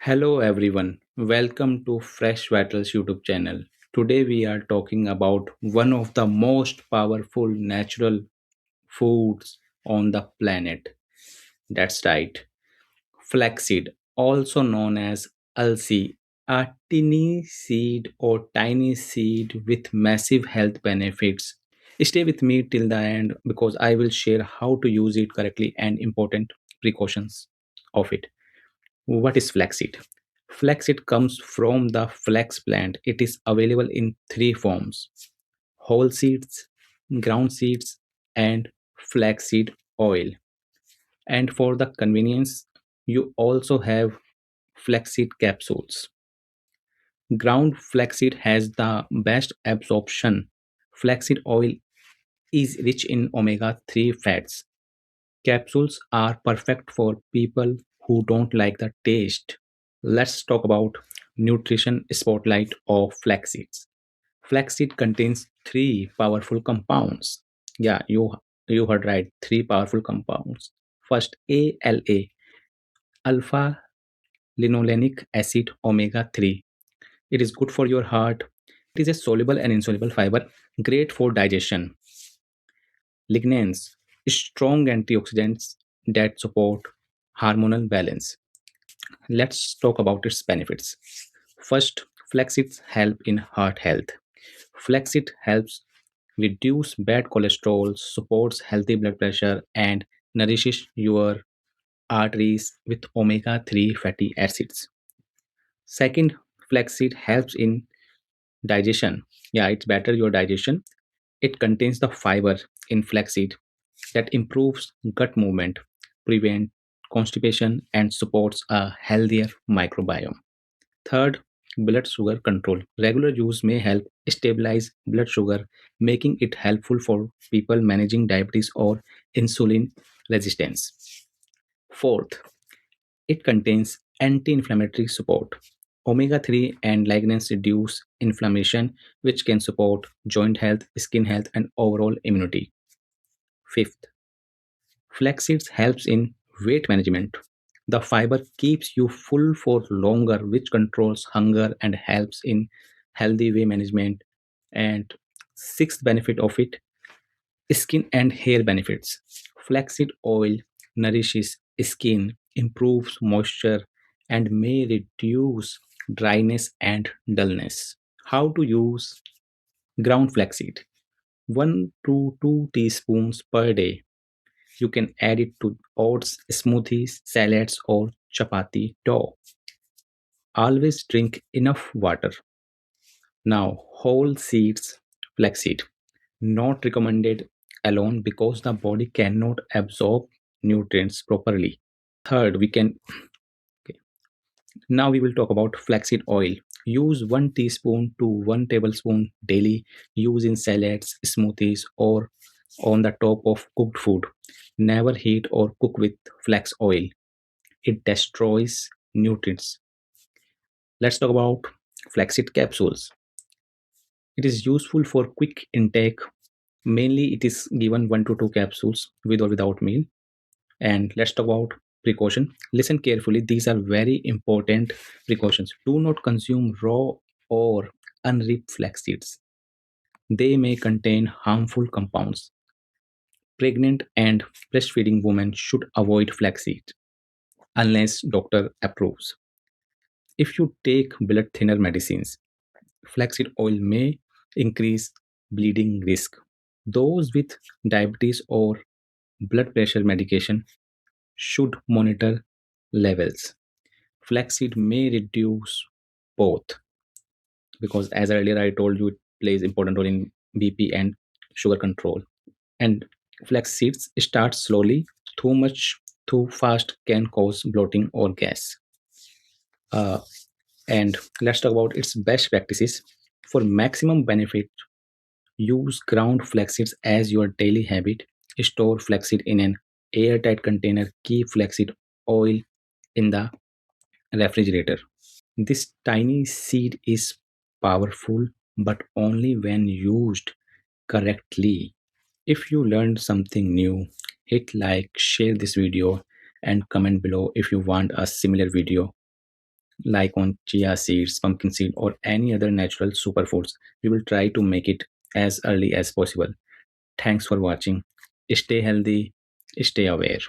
Hello everyone, welcome to Fresh Vitals YouTube channel. Today we are talking about one of the most powerful natural foods on the planet. That's right, flaxseed, also known as Alsi, a tiny seed or tiny seed with massive health benefits. Stay with me till the end because I will share how to use it correctly and important precautions of it. What is flaxseed? Flaxseed comes from the flax plant. It is available in three forms: whole seeds, ground seeds, and flaxseed oil. And for the convenience, you also have flaxseed capsules. Ground flaxseed has the best absorption. Flaxseed oil is rich in omega 3 fats. Capsules are perfect for people who don't like the taste. Let's talk about nutrition spotlight of flax seeds. Flaxseed contains three powerful compounds. Yeah, you heard right. Three powerful compounds. First, ALA, alpha linolenic acid omega 3. It is good for your heart. It is a soluble and insoluble fiber, great for digestion. Lignans, strong antioxidants that support hormonal balance. Let's talk about its benefits. First, flaxseeds help in heart health. Flaxseed helps reduce bad cholesterol, supports healthy blood pressure, and nourishes your arteries with omega 3 fatty acids. Second, flaxseed helps in digestion. Yeah, it's better your digestion. It contains the fiber in flaxseed that improves gut movement, prevent constipation, and supports a healthier microbiome. Third, blood sugar control. Regular use may help stabilize blood sugar, making it helpful for people managing diabetes or insulin resistance. Fourth, it contains anti inflammatory support. Omega 3 and lignans reduce inflammation, which can support joint health, skin health, and overall immunity. Fifth, flax seeds helps in weight management. The fiber keeps you full for longer, which controls hunger and helps in healthy weight management. And sixth benefit of it, skin and hair benefits. Flaxseed oil nourishes skin, improves moisture, and may reduce dryness and dullness. How to use ground flaxseed? 1 to 2 teaspoons per day. You can add it to oats, smoothies, salads, or chapati dough. Always drink enough water. Now, whole seeds, flaxseed, not recommended alone because the body cannot absorb nutrients properly. Third, we can okay, now we will talk about flaxseed oil. Use 1 teaspoon to 1 tablespoon daily. Use in salads, smoothies, or on the top of cooked food. Never heat or cook with flax oil. It destroys nutrients. Let's talk about flaxseed capsules. It is useful for quick intake. Mainly, it is given 1 to 2 capsules with or without meal. And let's talk about precaution. Listen carefully. These are very important precautions. Do not consume raw or unripe flax seeds. They may contain harmful compounds. Pregnant and breastfeeding women should avoid flaxseed unless doctor approves. If you take blood thinner medicines, flaxseed oil may increase bleeding risk. Those with diabetes or blood pressure medication should monitor levels. Flaxseed may reduce both because, as earlier I told you, it plays important role in BP and sugar control. And flax seeds start slowly. Too much too fast can cause bloating or gas. Uh, and let's talk about its best practices. For maximum benefit, use ground flaxseeds as your daily habit. Store flaxseed in an airtight container. Keep flaxseed oil in the refrigerator. This tiny seed is powerful, but only when used correctly. If you learned something new, hit like, share this video, and comment below if you want a similar video. like on chia seeds, pumpkin seed, or any other natural superfoods. We will try to make it as early as possible. Thanks for watching. Stay healthy, stay aware.